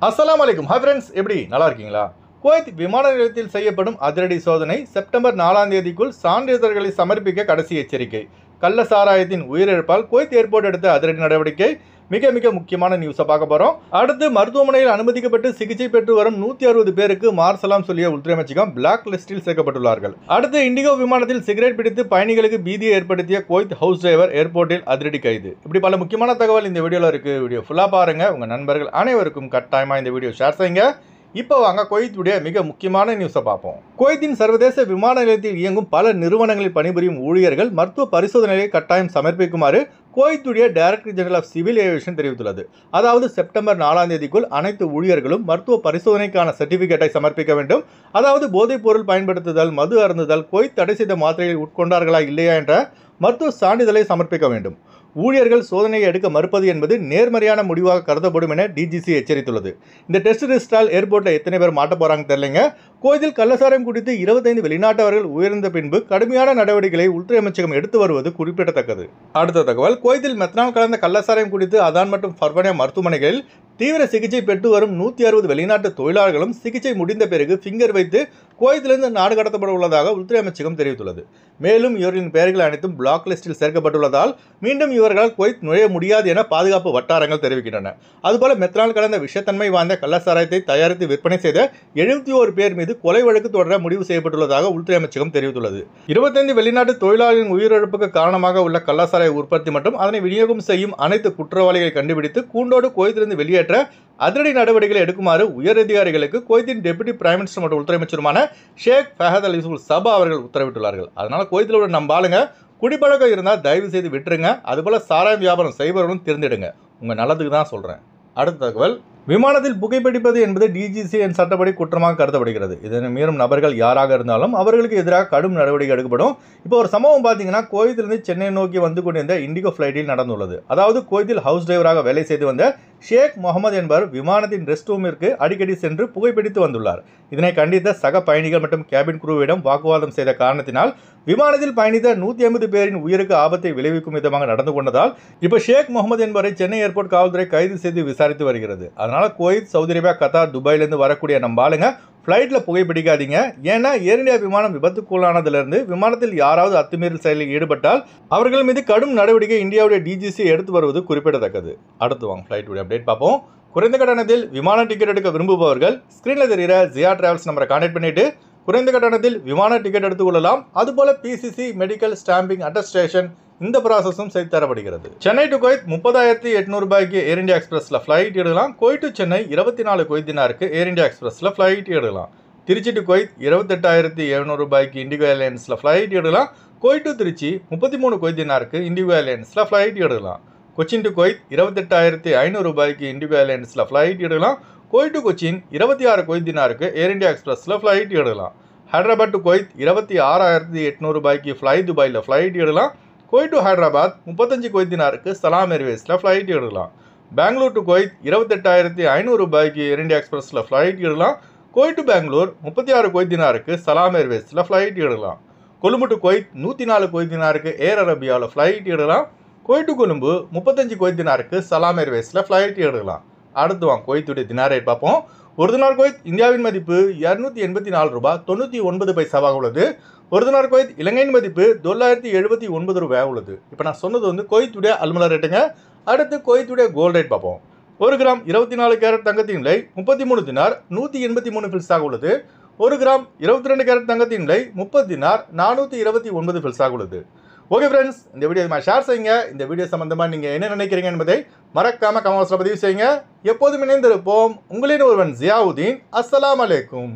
அஸ்ஸலாமு அலைக்கும். Hi friends, எப்படி நல்லா இருக்கீங்களா? குவைத் விமான நிலையத்தில் செய்யப்படும் அதிரடி சோதனை. செப்டம்பர் 4ஆம் தேதிக்குள் சான்றிதழ்களை சமர்ப்பிக்க கடைசி எச்சரிக்கை. கள்ள சாராயத்தின் உயிரிழப்பால் குவைத் ஏர்போர்ட் எடுத்த அதிரடி நடவடிக்கை. மிக முக்கியமான நியூஸை பார்க்க போகிறோம். அடுத்து மருத்துவமனையில் அனுமதிக்கப்பட்டு சிகிச்சை பெற்று வரும் 160 பேருக்கு மார்சலாம் சொல்லிய உள்துறை அமைச்சகம் பிளாக் லிஸ்டில் சேர்க்கப்பட்டுள்ளார்கள். அடுத்து இண்டிகோ விமானத்தில் சிகரெட் பிடித்து பயணிகளுக்கு பீதியை ஏற்படுத்திய குவைத் ஹவுஸ் டிரைவர் ஏர்போர்ட்டில் அதிரடி கைது. இப்படி பல முக்கியமான தகவல் இந்த வீடியோவில் இருக்கு. வீடியோ ஃபுல்லாக பாருங்க. உங்கள் நண்பர்கள் அனைவருக்கும் கட்டாயமாக இந்த வீடியோ ஷேர் செய்யுங்க. இப்போ வாங்க குவைத்துடைய மிக முக்கியமான நியூஸை பார்ப்போம். குவைத்தின் சர்வதேச விமான நிலையத்தில் இயங்கும் பல நிறுவனங்களில் பணிபுரியும் ஊழியர்கள் மருத்துவ பரிசோதனைகளை கட்டாயம் சமர்ப்பிக்குமாறு குவைத்துடைய director general of civil aviation தெரிவித்துள்ளது. அதாவது செப்டம்பர் 4ஆம் தேதிக்குள் அனைத்து ஊழியர்களும் மருத்துவ பரிசோதனைக்கான சர்டிபிகேட்டை சமர்ப்பிக்க வேண்டும். அதாவது போதைப் பொருள் பயன்படுத்துதல், மது அருந்துதல், குவைத் தடை செய்த மாத்திரைகளை உட்கொண்டார்களா இல்லையா என்ற மருத்துவ சான்றிதழை சமர்ப்பிக்க வேண்டும். ஊழியர்கள் சோதனையை எடுக்க மறுப்பது என்பது நேர்மறையான முடிவாக கருதப்படும் என டிஜிசி எச்சரித்துள்ளது. இந்த டெஸ்ட் ரிஸ்டால் ஏர்போர்ட்டில் எத்தனை பேர் மாட்ட போறாங்க தெரியலைங்க. குவைத்தில் கள்ளசாராயம் குடித்து 25 வெளிநாட்டவர்கள் உயர்ந்த பின்பு கடுமையான நடவடிக்கைகளை உள்துறை அமைச்சகம் எடுத்து வருவது குறிப்பிடத்தக்கது. அடுத்த தகவல், குவைத்தில் மெத்தனால் கலந்த கள்ளசாராயம் குடித்து அதான் மற்றும் ஃபர்வனே மருத்துவமனைகளில் தீவிர சிகிச்சை பெற்று வரும் 160 வெளிநாட்டு தொழிலாளர்களும் சிகிச்சை முடிந்த பிறகு ஃபிங்கர் வைத்து குவைத்திலிருந்து நாடு கடத்தப்பட உள்ளதாக உள்துறை அமைச்சகம் தெரிவித்துள்ளது. மேலும் இவர்களின் பெயர்கள் அனைத்தும் பிளாக் லிஸ்டில் சேர்க்கப்பட்டுள்ளதால் மீண்டும் இவர்களால் குவைத் நுழைய முடியாது என பாதுகாப்பு வட்டாரங்கள் தெரிவிக்கின்றன. அதுபோல மெத்தனால் கலந்த விஷத்தன்மை வாய்ந்த கள்ளசாராயத்தை தயாரித்து விற்பனை செய்த 71 பேர் மீது கொலை வழக்கு தொடர முடிவு செய்யப்பட்டுள்ளதாக உள்துறை அமைச்சகம் தெரிவித்துள்ளது. 25 வெளிநாட்டு தொழிலாளர்களின் உயிரிழப்புக்கு காரணமாக உள்ள கள்ளசாராய உற்பத்தி மற்றும் அதனை விநியோகம் செய்யும் அனைத்து குற்றவாளிகளை கண்டுபிடித்து கூண்டோடு குவைத்திலிருந்து வெளியேற்ற அதிரடி நடவடிக்கைகளை எடுக்குமாறு உயரதிகாரிகளுக்கு குவைத்தின் டெபுட்டி பிரைம் மினிஸ்டர் மற்றும் உள்துறை அமைச்சருமான ஷேக் ஃபஹத் அல் சபா அவர்கள் உத்தரவிட்டுள்ளார்கள். அதனால குவைத்தில் உள்ள நம்ம ஆளுங்க குடிப்பழக்கம் இருந்தால் தயவு செய்து விட்டுருங்க. அதுபோல சாராயம் வியாபாரம் செய்பவர்களும் தெரிந்திடுங்க. உங்கள் நல்லதுக்கு தான் சொல்கிறேன். அடுத்த தகவல், விமானத்தில் புகைப்பிடிப்பது என்பது டிஜிசிஎன் சட்டப்படி குற்றமாக கருதப்படுகிறது. இதனை மீறும் நபர்கள் யாராக இருந்தாலும் அவர்களுக்கு எதிராக கடும் நடவடிக்கை எடுக்கப்படும். இப்போ ஒரு சம்பவம் பார்த்தீங்கன்னா, குவைத்திலிருந்து சென்னை நோக்கி வந்து கொண்டிருந்த இண்டிகோ ஃப்ளைட்டில் நடந்துள்ளது. அதாவது குவைத்தில் ஹவுஸ் டிரைவராக வேலை செய்து வந்த ஷேக் முகமது என்பவர் விமானத்தின் ரெஸ்ட் ரூமிற்கு அடிக்கடி சென்று புகைப்பிடித்து வந்துள்ளார். இதனை கண்டித்த சக பயணிகள் மற்றும் கேபின் குரூவிடம் வாக்குவாதம் செய்த காரணத்தினால் விமானத்தில் பயணித்த 180 பேரின் உயிருக்கு ஆபத்தை விளைவிக்கும் விதமாக நடந்து கொண்டதால் இப்போ ஷேக் முகமது என்பவரை சென்னை ஏர்போர்ட் காவல்துறை கைது செய்து விசாரித்து வருகிறது. அதனால குவைத், சவுதி அரேபியா, கத்தார், துபாயிலிருந்து வரக்கூடிய நம்ம ஆளுங்க ஃப்ளைட்டில் புகைப்பிடிக்காதீங்க. ஏன்னா ஏர் இந்தியா விமானம் விபத்துக்குள்ளானதிலிருந்து விமானத்தில் யாராவது அத்துமீறல் செயலில் ஈடுபட்டால் அவர்கள் மீது கடும் நடவடிக்கை இந்தியாவுடைய டிஜிசி எடுத்து வருவது குறிப்பிடத்தக்கது. அடுத்து வாங்க ஃப்ளைட்டுடைய அப்டேட் பார்ப்போம். குறைந்த கட்டணத்தில் விமான டிக்கெட் எடுக்க விரும்புபவர்கள் ஸ்கிரீனில் தெரிகிற ஜியா டிராவல்ஸ் நம்பரை கான்டாக்ட் பண்ணிட்டு குறைந்த கட்டணத்தில் விமான டிக்கெட் எடுத்துக்கொள்ளலாம். அதுபோல பிசிசி, மெடிக்கல், ஸ்டாம்பிங், அட்டஸ்டேஷன் இந்த ப்ராசஸும் செய்து தரப்படுகிறது. சென்னை டு குவைத் 30,800 ரூபாய்க்கு ஏர் இந்தியா எக்ஸ்பிரஸில் ஃப்ளைட் எடுக்கலாம். குவைத் டு சென்னை 24 குவைத் தினாருக்கு ஏர் இந்தியா எக்ஸ்பிரஸில் ஃப்ளைட் எடுக்கலாம். திருச்சி டு குவைத் 28,700 ரூபாய்க்கு இண்டிகோ ஏர்லைன்ஸில் ஃப்ளைட் எடுக்கலாம். குவைத் டு திருச்சி 33 குவைத் தினாருக்கு இண்டிகோ ஏர்லைன்ஸில் ஃப்ளைட் எடுக்கலாம். கொச்சின் டு குவைத் 28,500 ரூபாய்க்கு இண்டிகோ ஏர்லைன்ஸில் ஃப்ளைட் எடுக்கலாம். குவைத் டு கொச்சின் 26 குவைத் தினாருக்கு ஏர் இந்தியா எக்ஸ்பிரஸில் ஃப்ளைட் எடுக்கலாம். ஹைதராபாத் டு குவைத் 26,800 ரூபாய்க்கு ஃப்ளை துபாயில் ஃப்ளைட் எடுக்கலாம். குவைத் டு ஹைதராபாத் 35 குவைத் தினாருக்கு சலாம் ஏர்வேஸில் ஃப்ளைட் எடுக்கலாம். பெங்களூர் டு குவைத் 28,500 ரூபாய்க்கு ஏர் இந்தியா எக்ஸ்பிரஸில் ஃப்ளைட் எடுக்கலாம். குவைத் டு பெங்களூர் 36 குவைத் தினாருக்கு சலாம் ஏர்வேஸில் ஃப்ளைட் எடுக்கலாம். கொழும்பு டு குவைத் 104 குவைத் தினாருக்கு ஏர் அரேபியாவில் ஃப்ளைட் எடுக்கலாம். குவைத் டு கொழும்பு 35 குவைத் தினாருக்கு சலாம் ஏர்வேஸில் ஃப்ளைட் எடுக்கலாம். அடுத்து வாங்க குவைத்துடைய தினார் ரேட் பார்ப்போம். ஒரு தினார் குவைத் இந்தியாவின் மதிப்பு 284 ரூபாய் 99 பைசாவாக உள்ளது. ஒரு தினார் குவைத் இலங்கையின் மதிப்பு $979 ரூபாய் உள்ளது. இப்போ நான் சொன்னது வந்து குவைத்துடைய அல்மலா ரேட்டுங்க. அடுத்து குவைத்துடைய கோல்ட் ரேட் பார்ப்போம். 1 கிராம் 24 கேரட் தங்கத்தின் விலை 33 தினார் 183 ஃபில்ஸாக உள்ளது. 1 கிராம் 22 கேரட் தங்கத்தின் விலை 30 தினார் 429 ஃபில்ஸாக உள்ளது. ஓகே ஃப்ரெண்ட்ஸ், இந்த வீடியோ ஷேர் செய்யுங்க. இந்த வீடியோ சம்பந்தமாக நீங்கள் என்ன நினைக்கிறீங்க என்பதை மறக்காம கமெண்ட்ஸில் பதிவு செய்யுங்க. எப்போதும் இணைந்திருப்போம். உங்களின் ஒருவன் ஜியாவுதீன். அஸ்ஸலாமு அலைக்கும்.